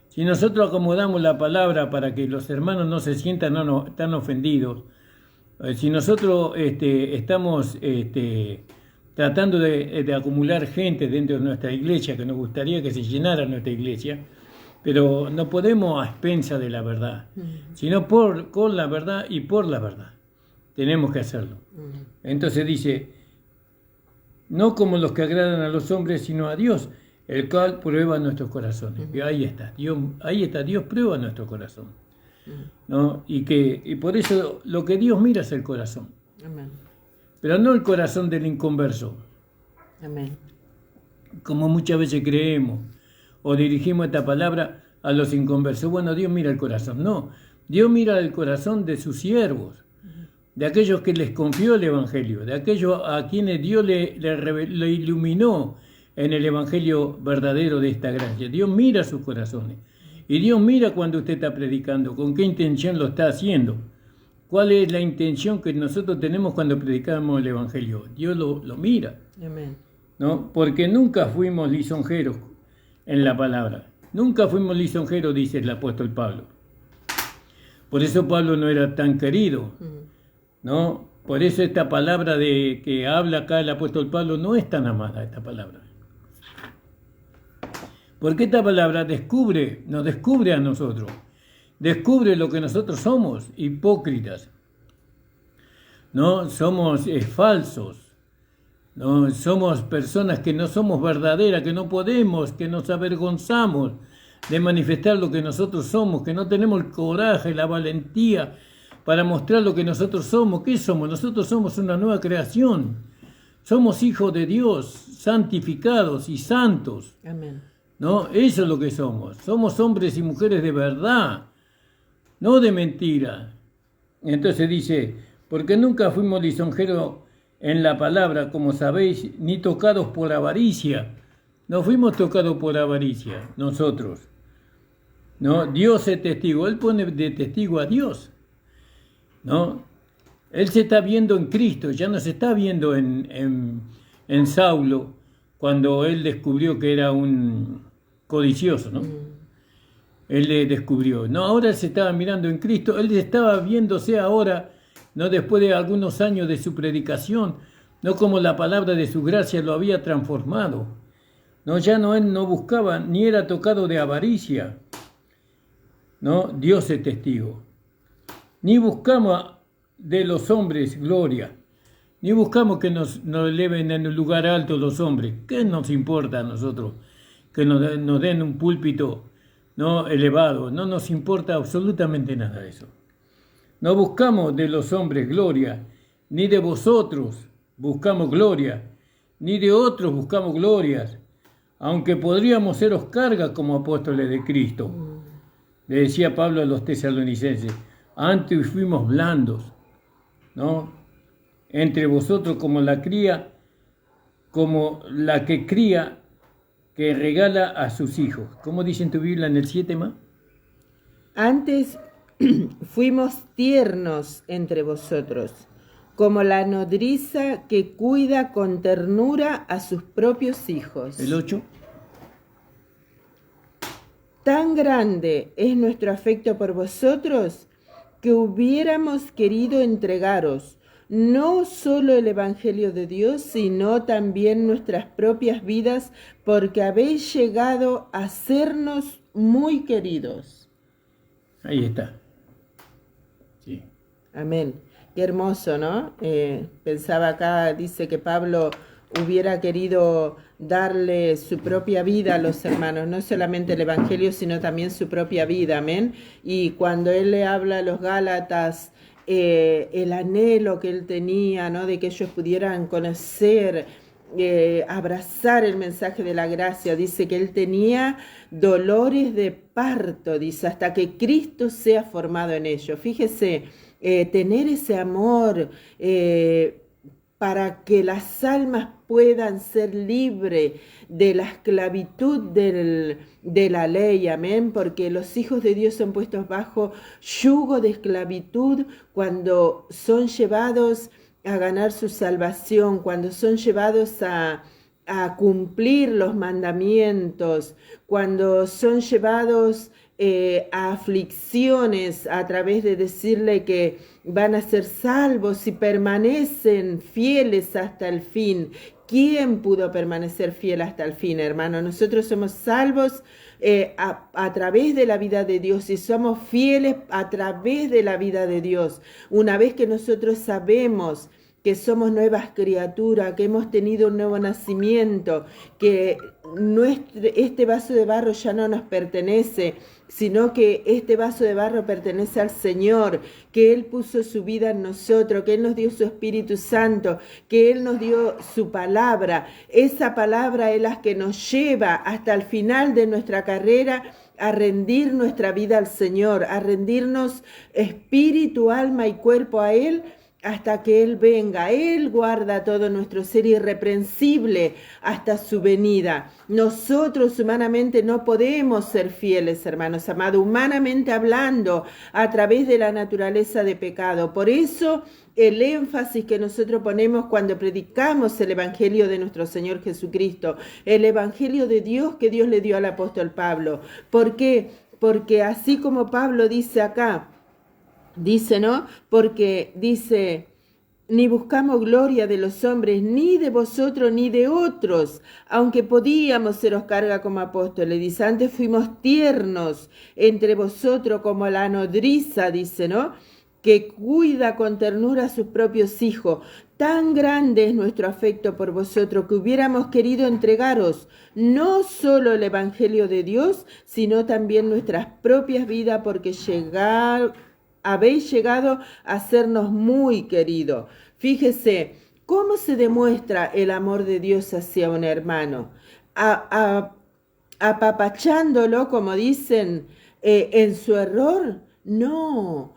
Si nosotros acomodamos la palabra para que los hermanos no se sientan tan ofendidos, si nosotros estamos tratando de acumular gente dentro de nuestra iglesia, que nos gustaría que se llenara nuestra iglesia, pero no podemos a expensas de la verdad, sino con la verdad y por la verdad. Tenemos que hacerlo. Entonces dice, no como los que agradan a los hombres, sino a Dios, el cual prueba nuestros corazones. Y ahí está, Dios prueba nuestro corazón, ¿no? Y por eso lo que Dios mira es el corazón. Amén. Pero no el corazón del inconverso. Amén. Como muchas veces creemos o dirigimos esta palabra a los inconversos. Bueno, Dios mira el corazón. No, Dios mira el corazón de sus siervos, de aquellos que les confió el Evangelio, de aquellos a quienes Dios le iluminó en el Evangelio verdadero de esta gracia. Dios mira sus corazones. Y Dios mira cuando usted está predicando, con qué intención lo está haciendo. ¿Cuál es la intención que nosotros tenemos cuando predicamos el Evangelio? Dios lo mira. Amén. ¿No? Porque nunca fuimos lisonjeros en la palabra. Nunca fuimos lisonjeros, dice el apóstol Pablo. Por eso Pablo no era tan querido, ¿no? Por eso esta palabra de que habla acá el apóstol Pablo no es tan amada, esta palabra. Porque esta palabra nos descubre a nosotros. Descubre lo que nosotros somos, hipócritas. No somos falsos. No somos personas que no somos verdaderas, que no podemos, que nos avergonzamos de manifestar lo que nosotros somos, que no tenemos el coraje, la valentía para mostrar lo que nosotros somos. ¿Qué somos? Nosotros somos una nueva creación. Somos hijos de Dios, santificados y santos. Amén. ¿No? Eso es lo que somos. Somos hombres y mujeres de verdad, no de mentira. Entonces dice, porque nunca fuimos lisonjeros en la palabra, como sabéis, ni tocados por avaricia. No fuimos tocados por avaricia, nosotros. ¿No? Dios es testigo, Él pone de testigo a Dios. ¿No? Él se está viendo en Cristo, ya no se está viendo en Saulo, cuando él descubrió que era un codicioso, ¿no? Él le descubrió. No, ahora él se estaba mirando en Cristo, él estaba viéndose ahora, no después de algunos años de su predicación, no como la palabra de su gracia lo había transformado. No, ya no, él no buscaba, ni era tocado de avaricia. No, Dios es testigo. Ni buscamos de los hombres gloria, ni buscamos que nos eleven en un lugar alto los hombres. ¿Qué nos importa a nosotros que nos den un púlpito no elevado? No nos importa absolutamente nada de eso. No buscamos de los hombres gloria, ni de vosotros buscamos gloria, ni de otros buscamos glorias, aunque podríamos seros carga como apóstoles de Cristo. Le decía Pablo a los tesalonicenses, antes fuimos blandos, ¿no? Entre vosotros como la cría, como la que cría, que regala a sus hijos. ¿Cómo dice en tu Biblia en el 7 más? Antes fuimos tiernos entre vosotros, como la nodriza que cuida con ternura a sus propios hijos. El 8. Tan grande es nuestro afecto por vosotros que hubiéramos querido entregaros no solo el Evangelio de Dios, sino también nuestras propias vidas, porque habéis llegado a sernos muy queridos. Ahí está. Sí. Amén. Qué hermoso, ¿no? Pensaba acá, dice que Pablo hubiera querido darle su propia vida a los hermanos, no solamente el Evangelio, sino también su propia vida, amén. Y cuando él le habla a los Gálatas, el anhelo que él tenía, ¿no? De que ellos pudieran conocer, abrazar el mensaje de la gracia, dice que él tenía dolores de parto, dice, hasta que Cristo sea formado en ellos. Fíjese, tener ese amor para que las almas puedan ser libres de la esclavitud de la ley, amén, porque los hijos de Dios son puestos bajo yugo de esclavitud cuando son llevados a ganar su salvación, cuando son llevados a cumplir los mandamientos, cuando son llevados a aflicciones a través de decirle que van a ser salvos si permanecen fieles hasta el fin. ¿Quién pudo permanecer fiel hasta el fin, hermano? Nosotros somos salvos a través de la vida de Dios y somos fieles a través de la vida de Dios. Una vez que nosotros sabemos que somos nuevas criaturas, que hemos tenido un nuevo nacimiento, que este vaso de barro ya no nos pertenece, sino que este vaso de barro pertenece al Señor, que Él puso su vida en nosotros, que Él nos dio su Espíritu Santo, que Él nos dio su palabra. Esa palabra es la que nos lleva hasta el final de nuestra carrera a rendir nuestra vida al Señor, a rendirnos espíritu, alma y cuerpo a Él, hasta que Él venga. Él guarda todo nuestro ser irreprensible hasta su venida. Nosotros humanamente no podemos ser fieles, hermanos amados, humanamente hablando, a través de la naturaleza de pecado. Por eso el énfasis que nosotros ponemos cuando predicamos el Evangelio de nuestro Señor Jesucristo, el Evangelio de Dios que Dios le dio al apóstol Pablo. ¿Por qué? Porque así como Pablo dice acá, dice, ¿no? Porque dice, ni buscamos gloria de los hombres, ni de vosotros, ni de otros, aunque podíamos seros carga como apóstoles. Dice, antes fuimos tiernos entre vosotros como la nodriza, dice, ¿no?, que cuida con ternura a sus propios hijos. Tan grande es nuestro afecto por vosotros que hubiéramos querido entregaros no solo el Evangelio de Dios, sino también nuestras propias vidas, porque habéis llegado a sernos muy queridos. Fíjese, ¿cómo se demuestra el amor de Dios hacia un hermano? Apapachándolo, como dicen, en su error. No.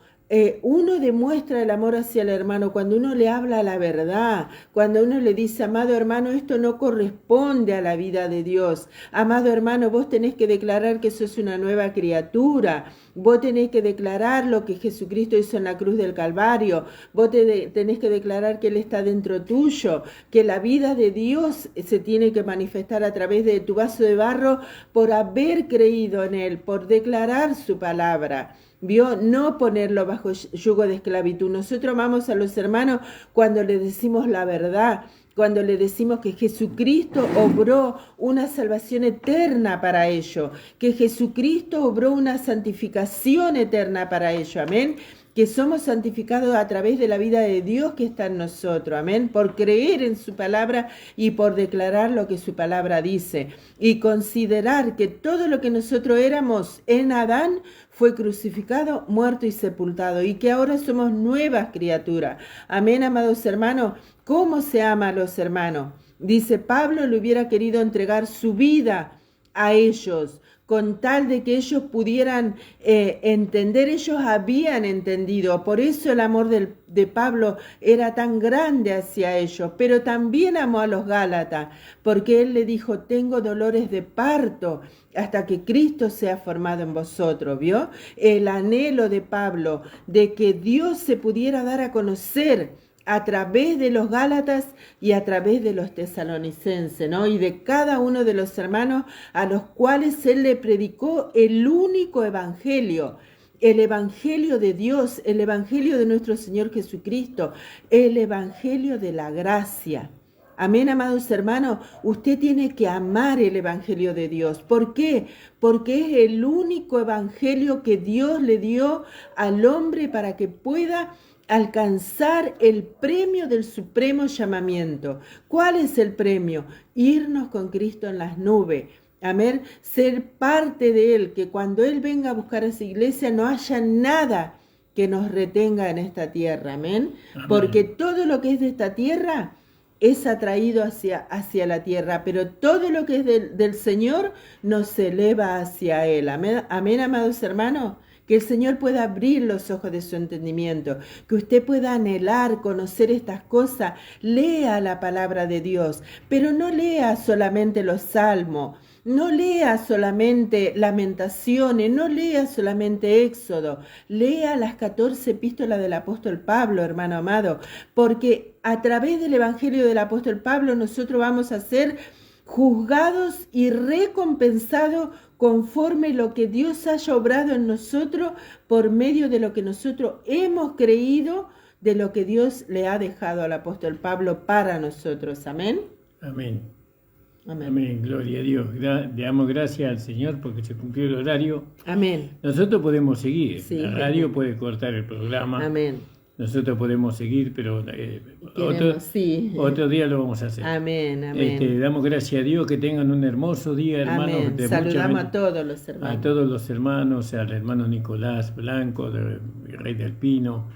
Uno demuestra el amor hacia el hermano cuando uno le habla la verdad, cuando uno le dice, amado hermano, esto no corresponde a la vida de Dios. Amado hermano, vos tenés que declarar que sos una nueva criatura. Vos tenés que declarar lo que Jesucristo hizo en la cruz del Calvario. Vos tenés que declarar que Él está dentro tuyo, que la vida de Dios se tiene que manifestar a través de tu vaso de barro por haber creído en Él, por declarar su palabra. ¿Vio? No ponerlo bajo yugo de esclavitud. Nosotros amamos a los hermanos cuando les decimos la verdad, cuando le decimos que Jesucristo obró una salvación eterna para ellos, que Jesucristo obró una santificación eterna para ellos, amén, que somos santificados a través de la vida de Dios que está en nosotros, amén, por creer en su palabra y por declarar lo que su palabra dice, y considerar que todo lo que nosotros éramos en Adán fue crucificado, muerto y sepultado, y que ahora somos nuevas criaturas, amén, amados hermanos. ¿Cómo se ama a los hermanos? Dice, Pablo le hubiera querido entregar su vida a ellos, con tal de que ellos pudieran entender. Ellos habían entendido, por eso el amor de Pablo era tan grande hacia ellos, pero también amó a los Gálatas, porque él le dijo, tengo dolores de parto hasta que Cristo sea formado en vosotros, ¿vio? El anhelo de Pablo de que Dios se pudiera dar a conocer a través de los Gálatas y a través de los tesalonicenses, ¿no? Y de cada uno de los hermanos a los cuales él le predicó el único evangelio, el evangelio de Dios, el evangelio de nuestro Señor Jesucristo, el evangelio de la gracia. Amén, amados hermanos, usted tiene que amar el evangelio de Dios. ¿Por qué? Porque es el único evangelio que Dios le dio al hombre para que pueda alcanzar el premio del supremo llamamiento. ¿Cuál es el premio? Irnos con Cristo en las nubes. Amén. Ser parte de Él, que cuando Él venga a buscar a esa iglesia no haya nada que nos retenga en esta tierra. Amén. Amén. Porque todo lo que es de esta tierra es atraído hacia la tierra, pero todo lo que es del Señor nos eleva hacia Él. Amén, amén, amados hermanos. Que el Señor pueda abrir los ojos de su entendimiento, que usted pueda anhelar, conocer estas cosas. Lea la palabra de Dios, pero no lea solamente los salmos, no lea solamente Lamentaciones, no lea solamente Éxodo, lea las 14 epístolas del apóstol Pablo, hermano amado, porque a través del evangelio del apóstol Pablo nosotros vamos a ser juzgados y recompensados conforme lo que Dios haya obrado en nosotros por medio de lo que nosotros hemos creído, de lo que Dios le ha dejado al apóstol Pablo para nosotros. Amén. Amén. Amén. Amén. Gloria a Dios. Le damos gracias al Señor porque se cumplió el horario. Amén. Nosotros podemos seguir. Sí, la radio puede cortar el programa. Amén. Nosotros podemos seguir, pero otro día lo vamos a hacer. Amén, amén. Damos gracias a Dios, que tengan un hermoso día, hermanos. Amén. Saludamos a todos los hermanos. A todos los hermanos, al hermano Nicolás Blanco, del Rey del Pino,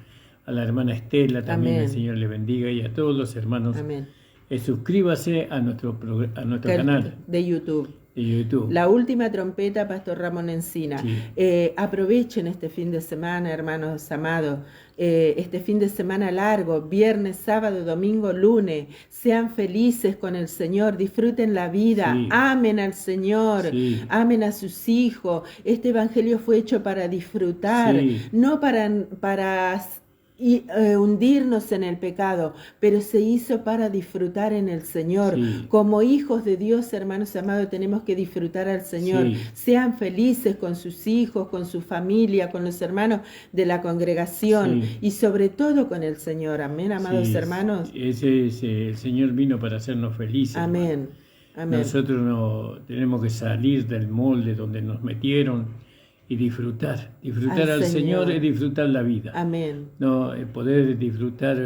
a la hermana Estela, también amén. El Señor le bendiga, y a todos los hermanos. Amén. Suscríbase a nuestro canal de YouTube. La última trompeta, Pastor Ramón Encina. Sí. Aprovechen este fin de semana, hermanos amados, este fin de semana largo, viernes, sábado, domingo, lunes. Sean felices con el Señor, disfruten la vida, sí. Amen al Señor, sí. Amen a sus hijos. Este evangelio fue hecho para disfrutar, sí. No para y hundirnos en el pecado, pero se hizo para disfrutar en el Señor. Sí. Como hijos de Dios, hermanos amados, tenemos que disfrutar al Señor. Sí. Sean felices con sus hijos, con su familia, con los hermanos de la congregación Sí. y sobre todo con el Señor. Amén, amados Sí, hermanos. el Señor vino para hacernos felices. Amén. Hermano. Amén. Nosotros no tenemos que salir del molde donde nos metieron y disfrutar. Disfrutar al Señor es disfrutar la vida. Amén. No, poder disfrutar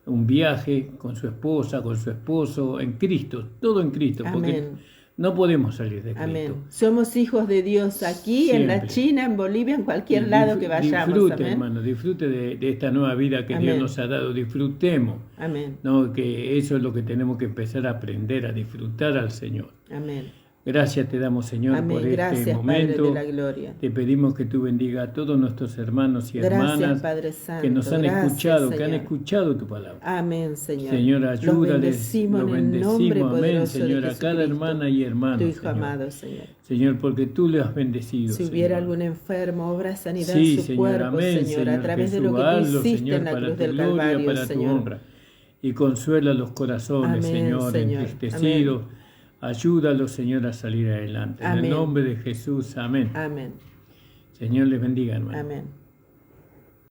un viaje con su esposa, con su esposo, en Cristo, todo en Cristo, porque Amén. no podemos salir de Cristo. Amén. Somos hijos de Dios aquí, en la Siempre. China, en Bolivia, en cualquier lado que vayamos. Disfrute, Amén. hermano, disfrute de esta nueva vida que Amén. Dios nos ha dado. Disfrutemos. Amén. No, que eso es lo que tenemos que empezar a aprender, a disfrutar al Señor. Amén. Gracias te damos, Señor, Amén. por Gracias, este momento. Padre de la gloria. Te pedimos que tú bendiga a todos nuestros hermanos y Gracias, hermanas Padre Santo. que nos han Gracias, escuchado, que han Señor. escuchado tu palabra. Amén, Señor. Señor, Los ayúdales, bendecimos los en el nombre bendecimos, amén, poderoso de Señor, a cada Jesucristo, hermana y hermano, tu Hijo Señor. amado, Señor. Señor, porque tú le has bendecido, Si hubiera Señor. algún enfermo, obra sanidad Sí, en su Señor, cuerpo, amén, Señor, a través de Jesús, lo que tú hazlo, hiciste Señor, en la para cruz tu del gloria, Calvario, para tu Señor. honra. Y consuela los corazones, Amén, Señor, Señor. entristecidos. Ayúdalos, Señor, a salir adelante. En Amén. el nombre de Jesús, amén. Amén. Señor les bendiga, hermano. Amén.